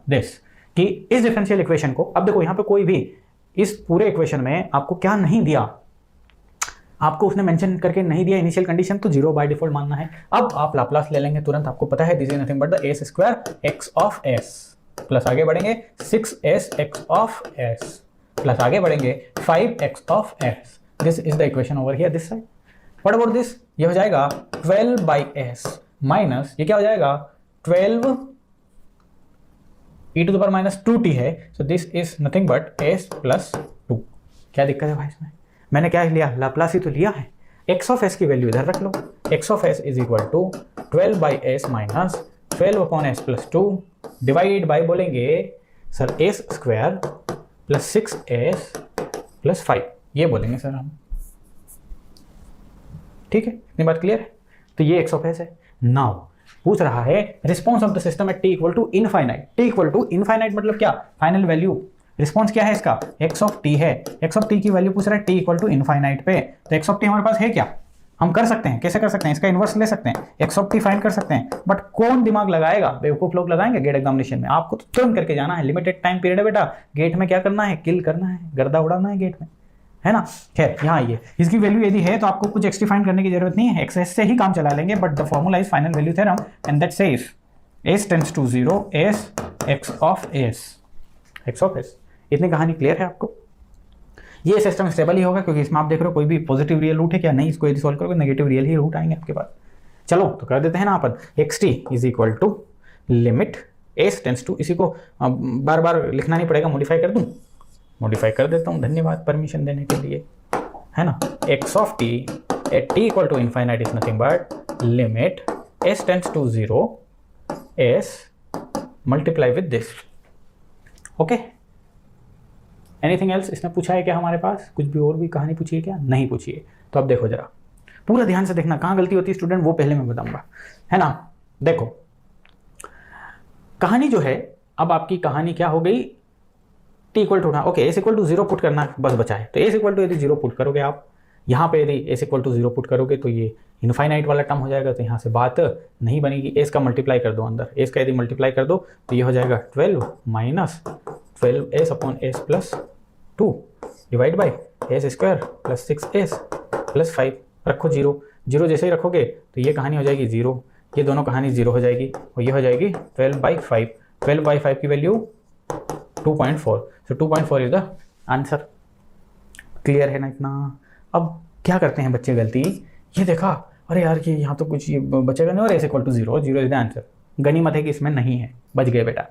This कि इस differential equation को, अब देखो यहां पे कोई भी इस पूरे इक्वेशन में आपको क्या नहीं दिया, आपको उसने मेंशन करके नहीं दिया इनिशियल कंडीशन, तो 0 बाय डिफॉल्ट मानना है। अब आप लाप्लास ले लेंगे तुरंत, आपको पता है this is nothing but the S square x of S, plus आगे बढ़ेंगे 6s x of S, plus आगे बढ़ेंगे 5x of S. This is the equation over here this side. What about this, ये हो जाएगा 12 बाई एस माइनस ये क्या हो जाएगा 12 e to the power minus 2t है, so this is nothing but s plus 2। क्या दिक्कत है भाई इसमें, मैंने क्या लिया, लाप्लास ही तो लिया है। x ऑफ s की वैल्यू इधर रख लो, x of s is equal to 12 by S minus 12 upon S plus 2 divide by बोलेंगे sir S square plus 6s plus 5, ये बोलेंगे सर हम। ठीक है, इतनी बात क्लियर है। तो ये x ऑफ s है। नाउ पूछ रहा है response of the system at t equal to infinite. t equal to infinite मतलब क्या, फाइनल वैल्यू। रिस्पॉन्स क्या है इसका, x ऑफ t है। x ऑफ t की वैल्यू पूछ रहा है t इक्वल टू इनफाइनाइट पे, तो x ऑफ t हमारे पास है क्या, हम कर सकते हैं। कैसे कर सकते हैं, इसका इन्वर्स ले सकते हैं, x ऑफ t फाइंड कर सकते हैं। बट कौन दिमाग लगाएगा, बेवकूफ लोग लगाएंगे गेट एग्जामिनेशन में। आपको तो तुरंत करके जाना है, लिमिटेड टाइम पीरियड है बेटा, गेट में क्या करना है, किल करना है, गर्दा उड़ाना है गेट में, है ना। खैर यहाँ ये इसकी वैल्यू यदि है तो आपको कुछ एक्स्ट्रा फाइंड करने की जरूरत नहीं है, एक्स से ही काम चला लेंगे। But the formula is final value theorem and that says s tends to 0 s x of s। इतनी कहानी क्लियर है आपको। ये सिस्टम स्टेबल ही होगा क्योंकि इसमें आप देख रहे हो कोई भी पॉजिटिव रियल रूट है क्या, नहीं। इसको यदि सॉल्व करोगे नेगेटिव रियल ही रूट आएंगे आपके पास। चलो तो कर देते हैं ना अपन, xt is equal to limit s tends to, इसी को बार बार लिखना नहीं पड़ेगा, मॉडिफाई कर दूं, मॉडिफाई कर देता हूँ, धन्यवाद परमिशन देने के लिए, है ना। x of t at t equal to infinite is nothing but limit s tends to 0 s multiply with this. Okay, anything else इसने पूछा है क्या हमारे पास, कुछ भी और भी कहानी पूछी है क्या, नहीं पूछी है। तो अब देखो जरा पूरा ध्यान से देखना, कहाँ गलती होती है स्टूडेंट वो पहले मैं बताऊंगा, है ना। देखो कहानी जो है, अब आपकी कहानी क्या हो गई, t equal to, okay s equal to 0 put करना बस बचा है। तो s इक्वल टू यदि 0 पुट करोगे आप यहाँ पे, यदि s इक्वल टू 0 पुट करोगे तो ये इनफाइनाइट वाला टर्म हो जाएगा, तो यहाँ से बात नहीं बनेगी। s का मल्टीप्लाई कर दो अंदर, s का यदि मल्टीप्लाई कर दो तो ये हो जाएगा 12 minus 12s upon s plus 2 divide by s square plus 6s plus 5। रखो 0 जैसे ही रखोगे तो ये कहानी हो जाएगी 0, ये दोनों कहानी 0 हो जाएगी और ये हो जाएगी 12/5। 12/5 की value 2.4, so 2.4 is the answer. Clear है ना इतना। अब क्या करते हैं बच्चे गलती, ये देखा अरे यार कि यहाँ तो कुछ ये बचेगा नहीं और s equal to 0 is the answer. गनीमत है कि इसमें नहीं है, बच गए बेटा।